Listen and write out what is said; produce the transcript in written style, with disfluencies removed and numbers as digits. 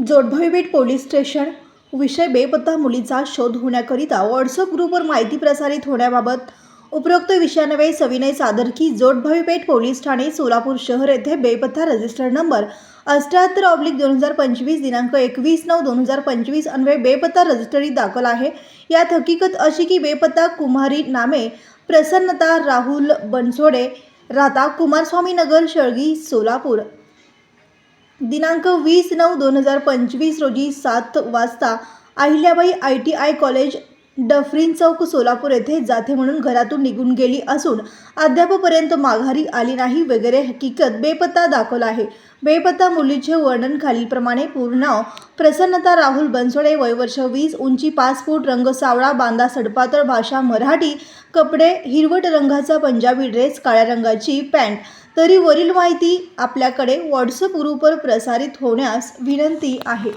Jodbhavi police station विषय बेपत्ता मुलीचा शोध होण्याकरिता व्हॉट्सअप ग्रुपवर माहिती प्रसारित होण्याबाबत उपरोक्त विषयान्वये सविनय सादर की जोडभावी पोलीस ठाणे सोलापूर शहर येथे बेपत्ता रजिस्टर नंबर 78/2025 दिनांक 21/9/2025 अन्वये बेपत्ता रजिस्टरी दाखल आहे। यात हकीकत अशी की बेपत्ता कुमारी नामे प्रसन्नता राहुल बनसोडे राहता कुमारस्वामी नगर शळगी सोलापूर दिनांक 20/9/2025 रोजी 7 वाजता अहिल्याबाई ITI कॉलेज डफरीन चौक सोलापूर येथे जाते म्हणून घरातून निघून गेली असून अद्यापपर्यंत माघारी आली नाही वगैरे हकीकत बेपत्ता दाखल आहे। बेपत्ता मुलीचे वर्णन खालीलप्रमाणे पूर्ण नाव प्रसन्नता राहुल बनसोडे, वय वर्ष 20, उंची 5 फूट, रंग सावळा, बांधा सडपातळ, भाषा मराठी, कपडे हिरवट रंगाचा पंजाबी ड्रेस, काळ्या रंगाची पॅन्ट। तरी वरील माहिती आपल्याकडे व्हॉट्सअप ग्रुपवर प्रसारित होण्यास विनंती आहे।